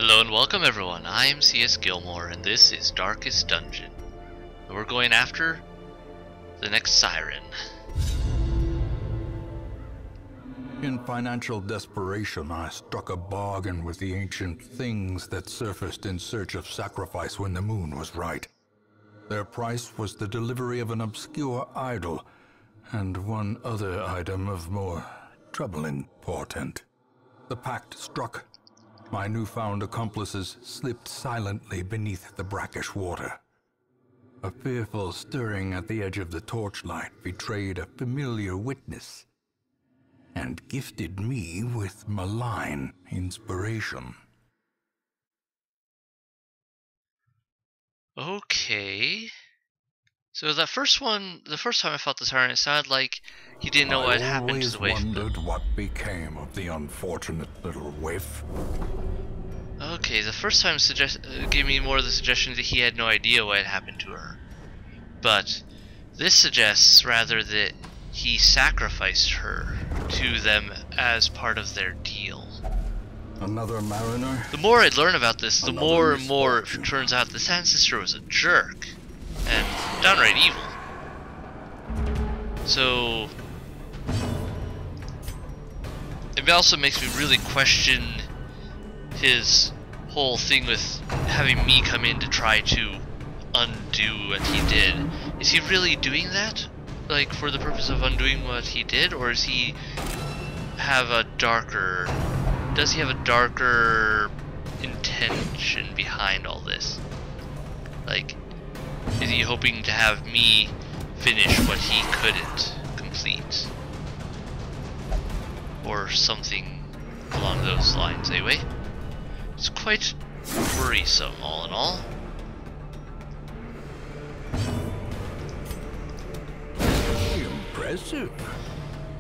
Hello and welcome everyone, I am C.S.Gilmore and this is Darkest Dungeon. And we're going after the next siren. In financial desperation, I struck a bargain with the ancient things that surfaced in search of sacrifice when the moon was right. Their price was the delivery of an obscure idol, and one other item of more troubling portent. The pact struck. My newfound accomplices slipped silently beneath the brackish water. A fearful stirring at the edge of the torchlight betrayed a familiar witness, and gifted me with malign inspiration. Okay. So that first one, the first time I fought the siren, it sounded like he didn't know what had happened to the waif. I always wondered what became of the unfortunate little waif. Okay, the first time gave me more of the suggestion that he had no idea what had happened to her. But this suggests rather that he sacrificed her to them as part of their deal. Another mariner? The more I learn about this, the more and more it turns out the Sand Sister was a jerk. And downright evil. So it also makes me really question his whole thing with having me come in to try to undo what he did. Is he really doing that? Like for the purpose of undoing what he did? Or does he have a darker intention behind all this? Like, is he hoping to have me finish what he couldn't complete? Or something along those lines, anyway. It's quite worrisome, all in all. Impressive.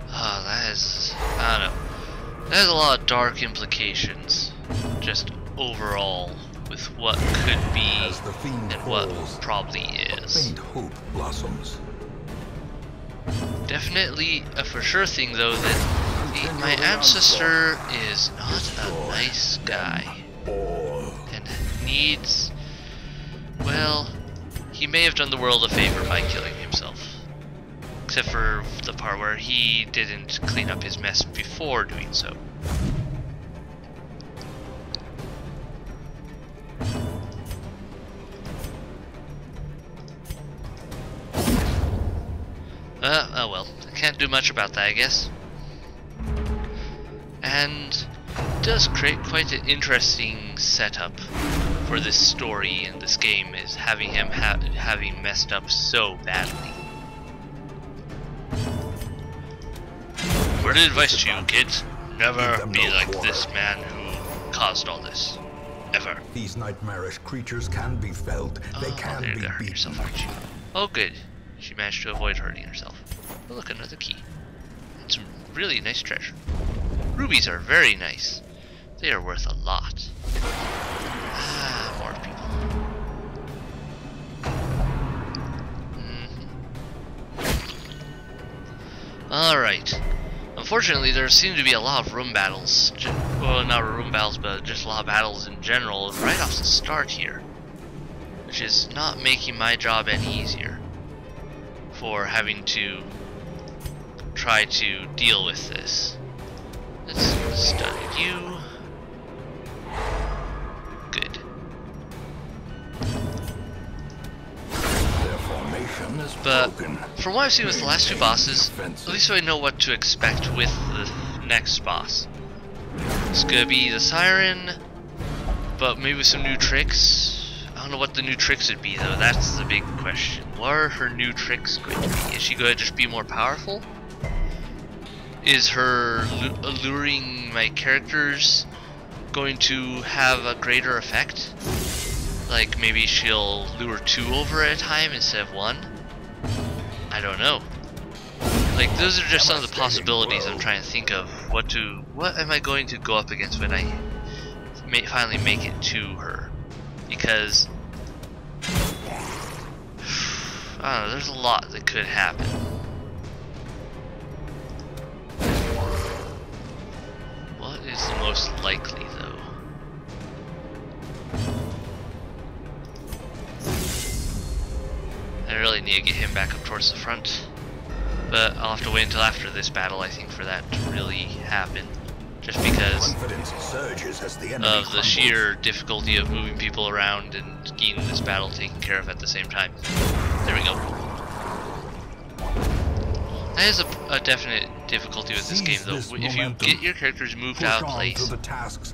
That is, I don't know. That has a lot of dark implications, just overall, with what could be and what probably is. Faint hope blossoms. Definitely a for sure thing, though, that my ancestor is not a nice guy. And needs, well, he may have done the world a favor by killing himself. Except for the part where he didn't clean up his mess before doing so. Oh well, I can't do much about that, I guess. And it does create quite an interesting setup for this story and this game, is having him having messed up so badly. Word of advice to you, kids: never be like this man who caused all this. Ever. These nightmarish creatures can be felled. They can be hurt beaten. yourself, aren't you? Oh, good. She managed to avoid hurting herself. Oh, look, another key. And some really nice treasure. Rubies are very nice. They are worth a lot. Ah, more people. Alright. Unfortunately, there seem to be a lot of room battles. Well, not room battles, but just a lot of battles in general right off the start here. Which is not making my job any easier for having to try to deal with this. Let's stun you. Good. Their formation is broken. From what I've seen with the last two bosses, at least I know what to expect with the next boss. It's gonna be the siren, but maybe with some new tricks. I don't know what the new tricks would be, though. That's the big question. What are her new tricks going to be? Is she going to just be more powerful? Is her alluring my characters going to have a greater effect? Like maybe she'll lure 2 over at a time instead of 1? I don't know. Like, those are just some of the possibilities I'm trying to think of. What am I going to go up against when I finally make it to her? Because I don't know, there's a lot that could happen. What is the most likely, though? really need to get him back up towards the front. But I'll have to wait until after this battle, I think, for that to really happen. Just because of the sheer difficulty of moving people around and getting this battle taken care of at the same time. There we go. That is a definite difficulty with this game, though. If you get your characters moved out of place,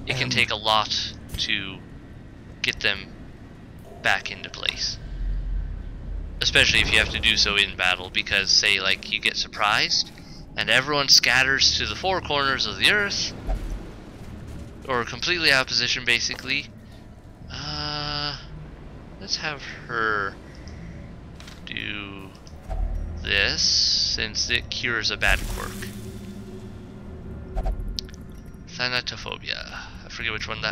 it can take a lot to get them back into place. Especially if you have to do so in battle, because say like you get surprised and everyone scatters to the four corners of the earth, or completely out of position basically. Let's have her do this since it cures a bad quirk. Thanatophobia. I forget which one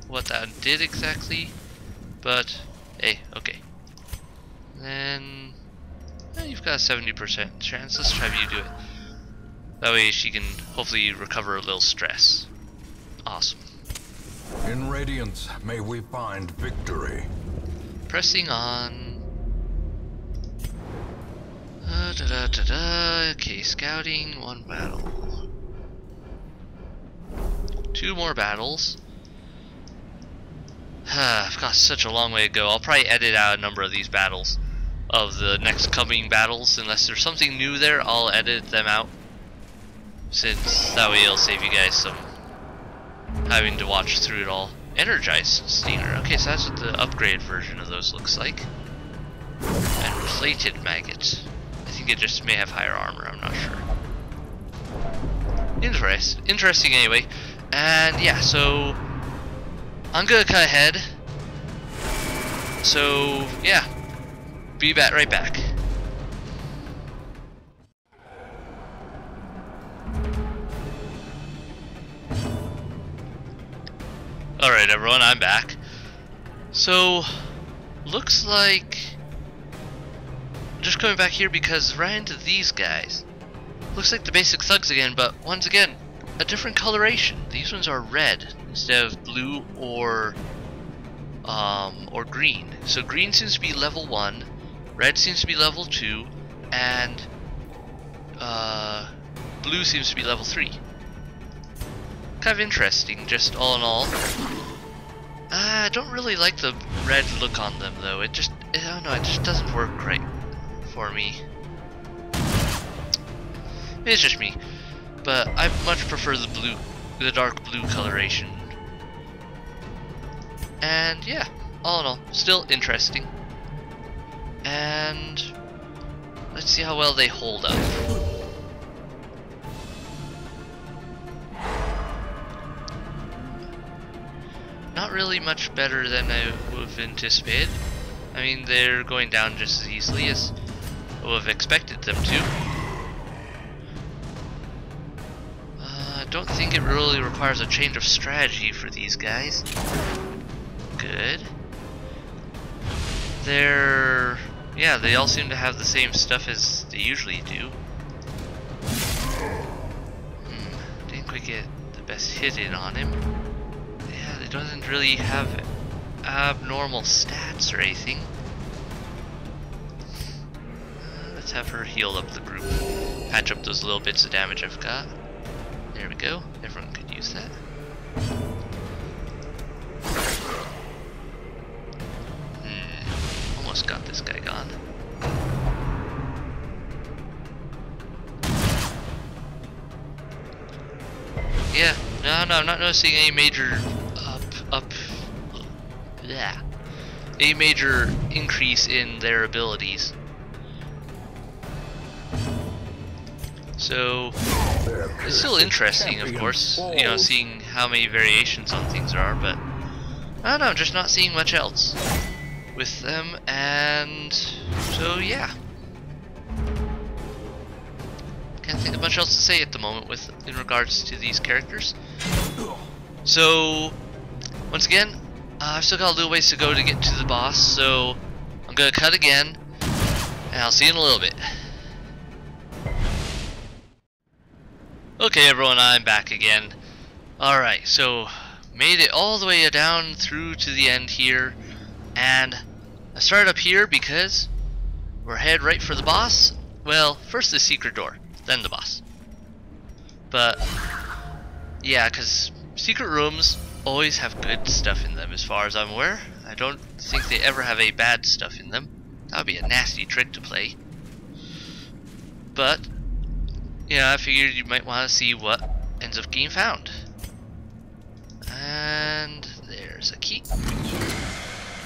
what that did exactly, but hey, okay. Then you've got a 70% chance. Let's try you do it. That way she can hopefully recover a little stress. Awesome. In Radiance, may we find victory. Pressing on. Okay, scouting, 1 battle. 2 more battles. I've got such a long way to go. I'll probably edit out a number of these battles, of the next coming battles. Unless there's something new there, I'll edit them out, since that way it'll save you guys some having to watch through it all. Energized Stinger. Okay, so that's what the upgraded version of those looks like. And Plated Maggot. I think it just may have higher armor, I'm not sure. Interesting anyway. And yeah, so I'm gonna cut ahead. So yeah, be right back. Alright everyone, I'm back. So, looks like just coming back here because ran into these guys. Looks like the basic thugs again, but once again, a different coloration. These ones are red instead of blue or green. So green seems to be level 1, red seems to be level 2, and blue seems to be level 3. Kind of interesting, just all in all. I don't really like the red look on them though. I don't know, it just doesn't work right for me. It's just me, but I much prefer the dark blue coloration. And yeah, all in all, still interesting. And let's see how well they hold up. Not really much better than I would have anticipated. I mean, they're going down just as easily as I would have expected them to. I don't think it really requires a change of strategy for these guys. Good. Yeah, they all seem to have the same stuff as they usually do. Didn't quite get the best hit in on him. Yeah, it doesn't really have abnormal stats or anything. Let's have her heal up the group. Patch up those little bits of damage I've got. There we go. Everyone could use that. Almost got this guy gone. Yeah, no, I'm not noticing any major a major increase in their abilities. So it's still interesting, of course, you know, seeing how many variations on things there are, but I don't know, I'm just not seeing much else with them, and so yeah. Can't think of much else to say at the moment in regards to these characters. So once again, I've still got a little ways to go to get to the boss, so I'm gonna cut again, and I'll see you in a little bit. Okay everyone, I'm back again. Alright, so made it all the way down through to the end here, and I started up here because we're head right for the boss. Well, first the secret door, then the boss. But yeah, because secret rooms always have good stuff in them as far as I'm aware. I don't think they ever have any bad stuff in them. That would be a nasty trick to play. But yeah, I figured you might want to see what ends up getting found. And there's a key.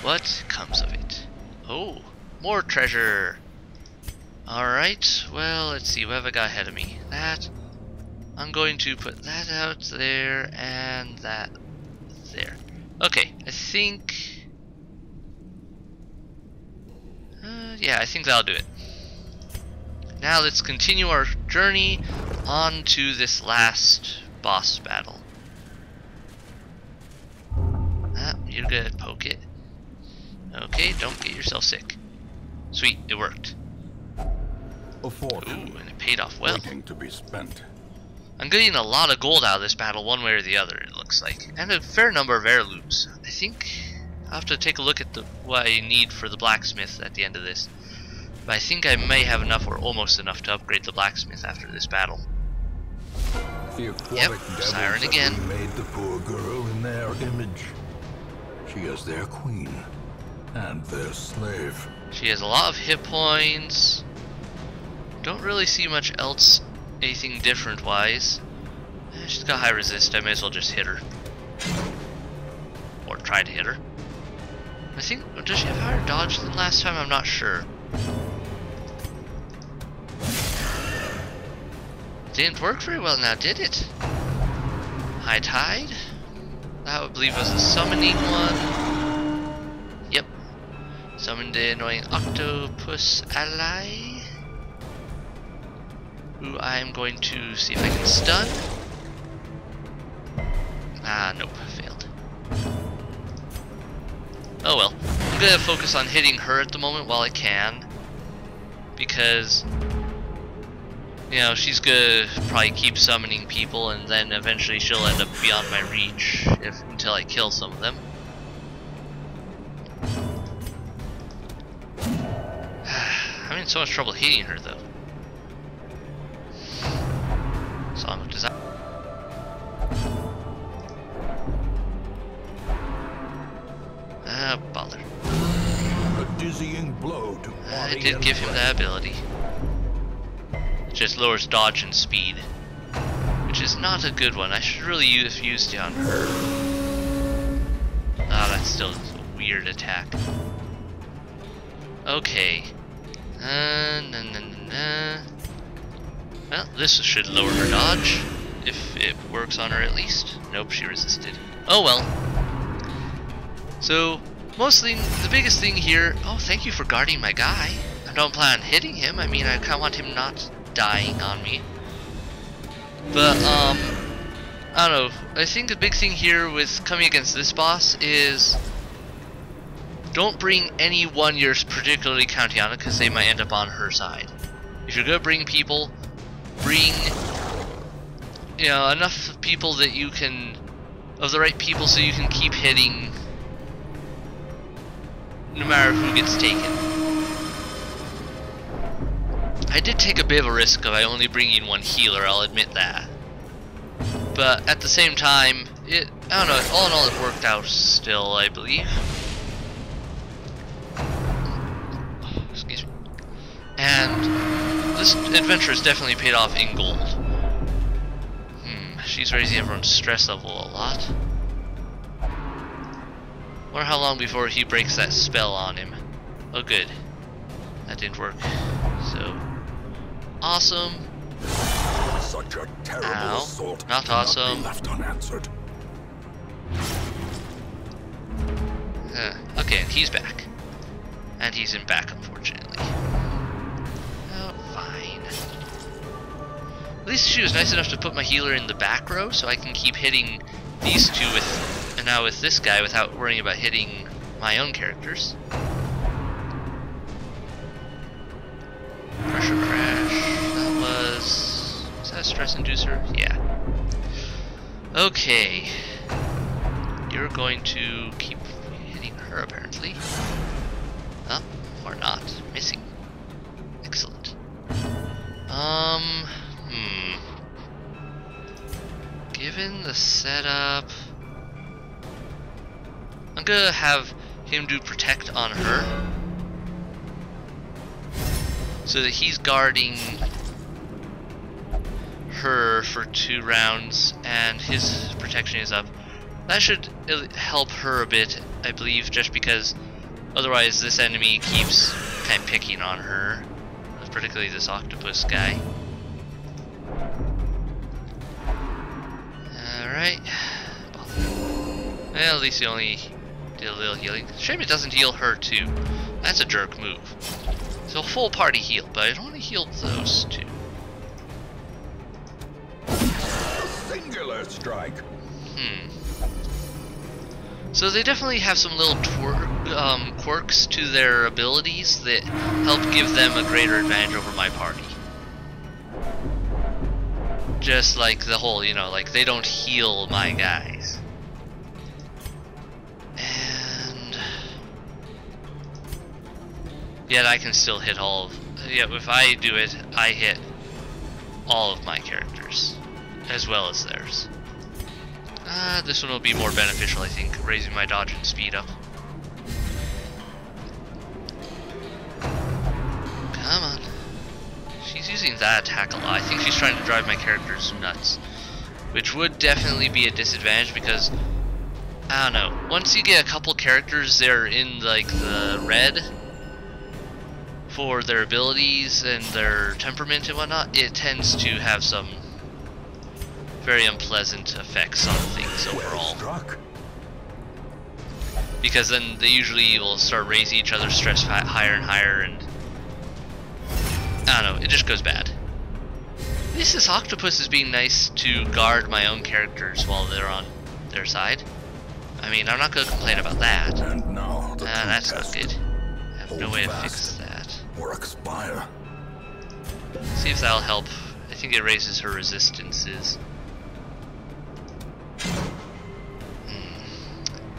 What comes of it? Oh, more treasure. Alright, well, let's see, what have I got ahead of me? That. I'm going to put that out there and that there. Okay, I think... yeah, I think that'll do it. Now let's continue our journey on to this last boss battle. Ah, you're good, poke it. Okay, don't get yourself sick. Sweet, it worked. A fortune. Ooh, and it paid off well. Waiting to be spent. I'm getting a lot of gold out of this battle one way or the other, it looks like. And a fair number of heirlooms. I think I'll have to take a look at what I need for the blacksmith at the end of this. But I think I may have enough or almost enough to upgrade the blacksmith after this battle. The aquatic Yep, devils siren again. have made the poor girl in their image. She is their queen and their slave. She has a lot of hit points. Don't really see much else, anything different wise. She's got high resist, I may as well just hit her. Or try to hit her. I think, does she have higher dodge than last time? I'm not sure. Didn't work very well now, did it? High tide? That I would believe was a summoning one. Yep. Summoned the annoying octopus ally. Who I'm going to see if I can stun. Ah, nope, failed. Oh well. I'm gonna focus on hitting her at the moment while I can. Because, you know, she's gonna probably keep summoning people and then eventually she'll end up beyond my reach until I kill some of them. I'm having so much trouble hitting her though. Song of Desire. Ah, bother. A dizzying blow to I body did and give him that ability. It just lowers dodge and speed, which is not a good one. I should really have used it on her. Ah, that's still a weird attack. Okay. Well, this should lower her dodge, if it works on her at least. Nope, she resisted. Oh well. So, mostly, the biggest thing here... Oh, thank you for guarding my guy. I don't plan on hitting him. I mean, I kind of want him not dying on me. But, I don't know. I think the big thing here with coming against this boss is... Don't bring anyone you're particularly counting on, because they might end up on her side. If you're gonna bring people, bring, you know, enough people that you can, of the right people, so you can keep hitting, no matter who gets taken. I did take a bit of a risk of only bringing one healer, I'll admit that. But at the same time, I don't know, all in all it worked out still, I believe. Excuse me. And this adventure has definitely paid off in gold. She's raising everyone's stress level a lot. Wonder how long before he breaks that spell on him. Oh good. That didn't work. So awesome. Such a terrible assault not cannot awesome. be left unanswered. Okay, and he's back. And he's in back, unfortunately. Oh, fine. At least she was nice enough to put my healer in the back row, so I can keep hitting these two with, and now with this guy without worrying about hitting my own characters. Pressure crash. That was that a stress inducer? Yeah. Okay. You're going to keep hitting her apparently. Oh, or not. Missing. given the setup, I'm gonna have him do protect on her, so that he's guarding her for 2 rounds, and his protection is up. That should help her a bit, I believe, just because otherwise this enemy keeps kind of picking on her, particularly this octopus guy. Alright. Well, at least he only did a little healing. Shame it doesn't heal her too. That's a jerk move. So a full party heal, but it only healed those 2. Singular strike. So they definitely have some little quirks to their abilities that help give them a greater advantage over my party. Just like the whole, you know, like they don't heal my guys. And yet I can still hit all of, yeah, if I do it, I hit all of my characters, as well as theirs. This one will be more beneficial, I think, raising my dodge and speed up. Come on. She's using that attack a lot. I think she's trying to drive my characters nuts, which would definitely be a disadvantage because, I don't know, once you get a couple characters that are in like the red for their abilities and their temperament and whatnot, it tends to have some very unpleasant effects on things overall. Because then they usually will start raising each other's stress higher and higher, and I don't know, it just goes bad. At least this octopus is being nice to guard my own characters while they're on their side. I mean, I'm not going to complain about that. And now that's not good. I have no way to fix that. Or expire. See if that'll help. I think it raises her resistances.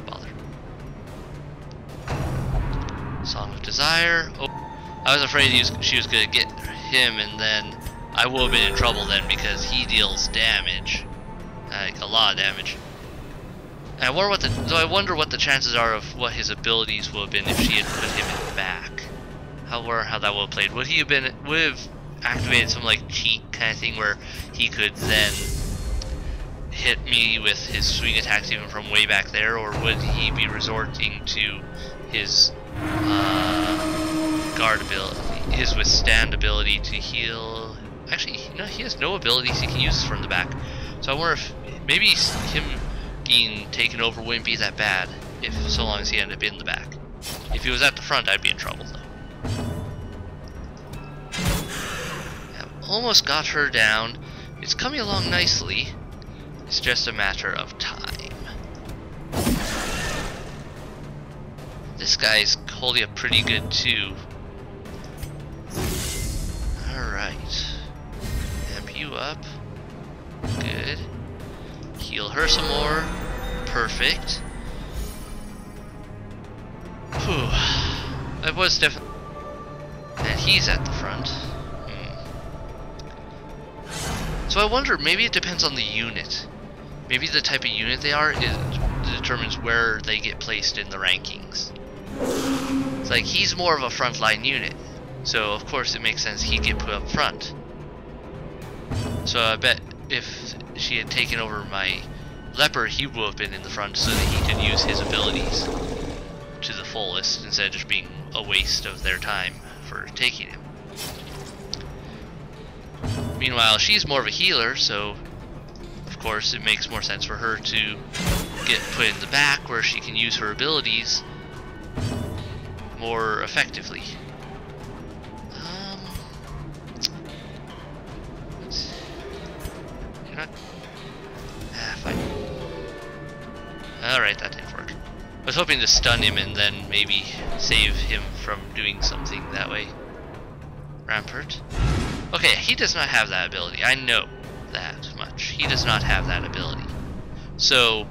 Bother. Song of Desire. Oh, I was afraid she was going to get him, and then I would have been in trouble then because he deals damage, like a lot of damage. And I wonder what the chances are of what his abilities would have been if she had put him in the back. How that would have played. Would have activated some like cheat kind of thing where he could then hit me with his swing attacks even from way back there, or would he be resorting to his guard ability, his withstand ability to heal? Actually, no, he has no abilities he can use from the back. So I wonder if maybe him being taken over wouldn't be that bad if so long as he ended up in the back. If he was at the front, I'd be in trouble though. I've almost got her down. It's coming along nicely. It's just a matter of time. This guy's holding up pretty good too. Alright. Amp you up. Good. Heal her some more. Perfect. Whew. That was definitely... And he's at the front. So I wonder, maybe it depends on the unit. Maybe the type of unit they are determines where they get placed in the rankings. It's like he's more of a frontline unit, so of course it makes sense he'd get put up front. So I bet if she had taken over my leopard, he would have been in the front so that he could use his abilities to the fullest instead of just being a waste of their time for taking him. Meanwhile, she's more of a healer, so of course it makes more sense for her to get put in the back where she can use her abilities more effectively. You're not... fine. Alright, that didn't work. I was hoping to stun him and then maybe save him from doing something that way. Rampart. Okay, he does not have that ability. I know that much. He does not have that ability. So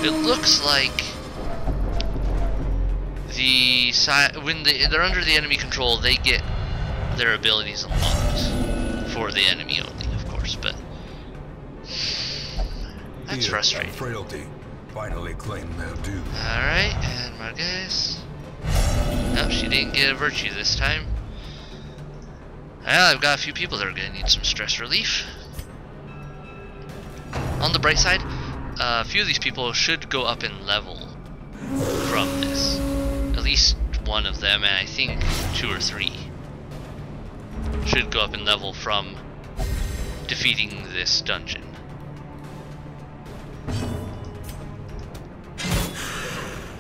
it looks like when they're under the enemy control, they get their abilities unlocked for the enemy only, of course. But That's Fear frustrating. and frailty finally claim their due. Alright, and Marquez. Nope, she didn't get a virtue this time. Well, I've got a few people that are going to need some stress relief. On the bright side, a few of these people should go up in level from this. At least one of them, and I think 2 or 3 should go up in level from defeating this dungeon.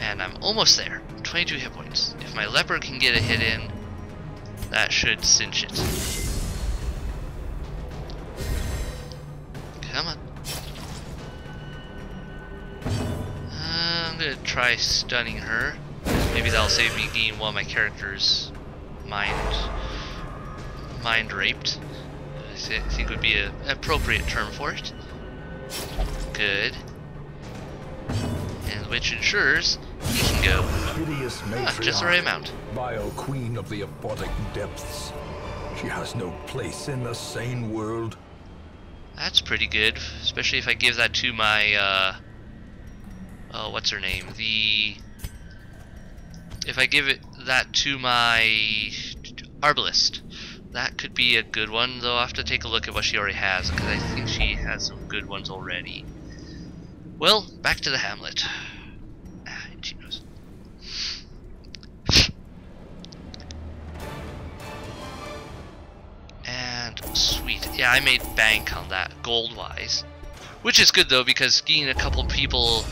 And I'm almost there. 22 hit points. If my leopard can get a hit in, that should cinch it. Come on. I'm gonna try stunning her. Maybe that'll save me getting one of my characters mind raped. I think would be an appropriate term for it. Good. And which ensures he can go just the right amount. Vile queen of the aquatic depths. She has no place in the sane world. That's pretty good, especially if I give that to my oh, what's her name? If I give that to my Arbalist, that could be a good one, though I'll have to take a look at what she already has, because I think she has some good ones already. Well, back to the hamlet. She knows. And sweet. Yeah, I made bank on that, gold-wise. Which is good, though, because getting a couple people...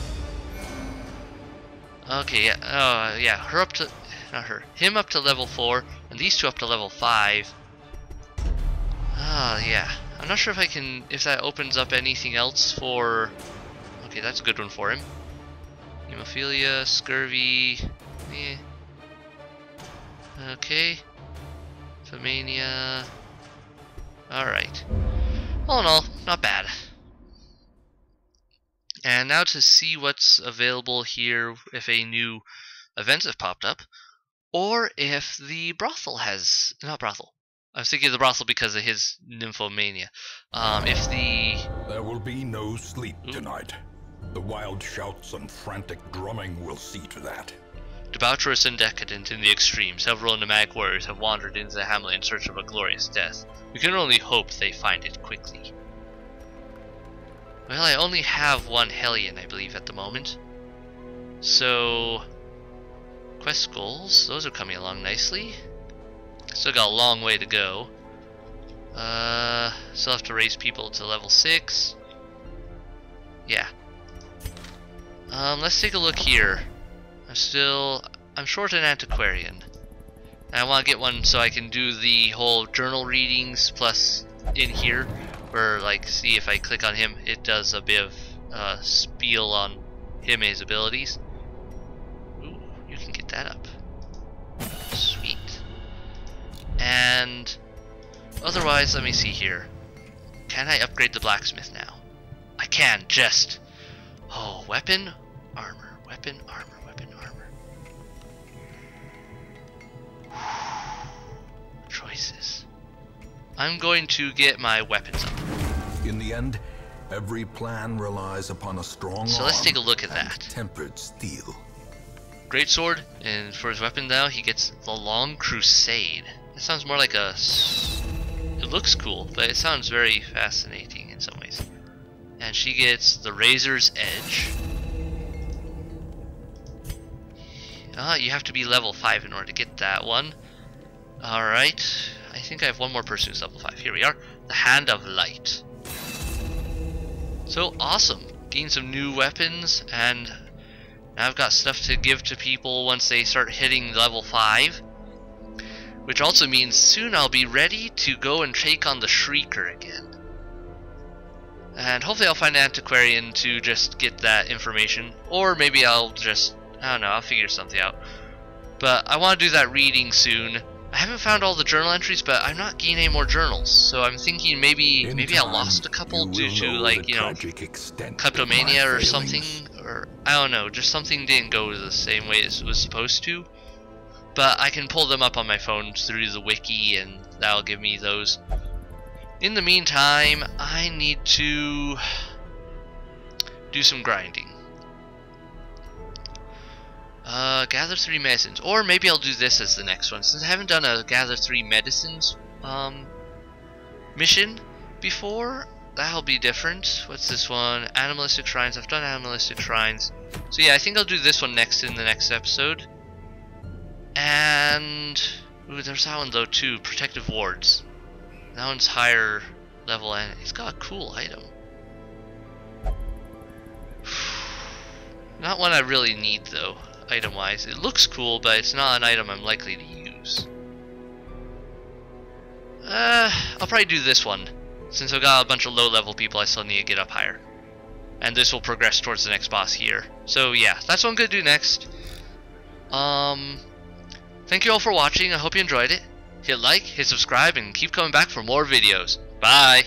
Okay, yeah, yeah, her up to... Not her. Him up to level 4, and these two up to level 5. Ah, yeah. I'm not sure if I can... If that opens up anything else for... Okay, that's a good one for him. Hemophilia, scurvy... Eh. Okay. Famania... Alright. All in all, not bad. And now to see what's available here, if a new events have popped up, or if the brothel has... Not brothel. I was thinking of the brothel because of his nymphomania. If the... There will be no sleep tonight. The wild shouts and frantic drumming will see to that. Debaucherous and decadent in the extreme, several nomadic warriors have wandered into the hamlet in search of a glorious death. We can only hope they find it quickly. Well, I only have one Hellion, I believe, at the moment. So... Quest goals, those are coming along nicely. Still got a long way to go. Still have to raise people to level 6. Yeah. Let's take a look here. I'm short an antiquarian. And I want to get one so I can do the whole journal readings plus in here, where like see if I click on him, it does a bit of spiel on him and his abilities. Ooh, you can get that up. Sweet. And otherwise, let me see here. Can I upgrade the blacksmith now? I can, just. Oh, weapon, armor, weapon, armor, weapon, armor. Choices. I'm going to get my weapons up. In the end, every plan relies upon a strong So let's arm take a look at and that. tempered steel. Great sword, and for his weapon now, he gets the Long Crusade. It sounds more like a... It looks cool, but it sounds very fascinating in some ways. And she gets the Razor's Edge. You have to be level 5 in order to get that one. Alright, I think I have one more person who's level 5. Here we are. The Hand of Light. So awesome. Gain some new weapons, and now I've got stuff to give to people once they start hitting level 5. Which also means soon I'll be ready to go and take on the Shrieker again. And hopefully I'll find an antiquarian to just get that information. Or maybe I'll just, I don't know, I'll figure something out. But I want to do that reading soon. I haven't found all the journal entries, but I'm not getting any more journals. So I'm thinking maybe I lost a couple due to, like, you know, kleptomania or something. Or, I don't know, just something didn't go the same way as it was supposed to. But I can pull them up on my phone through the wiki, and that'll give me those. In the meantime, I need to do some grinding. Gather 3 medicines. Or maybe I'll do this as the next one. Since I haven't done a gather 3 medicines mission before, that'll be different. What's this one? Animalistic shrines. I've done animalistic shrines. So yeah, I think I'll do this one next in the next episode. And ooh, there's that one though too. Protective wards. That one's higher level and it's got a cool item. Not one I really need though, item wise. It looks cool, but it's not an item I'm likely to use. I'll probably do this one. Since I've got a bunch of low level people, I still need to get up higher. And this will progress towards the next boss here. So yeah, that's what I'm gonna do next. Thank you all for watching. I hope you enjoyed it. Hit like, hit subscribe, and keep coming back for more videos. Bye!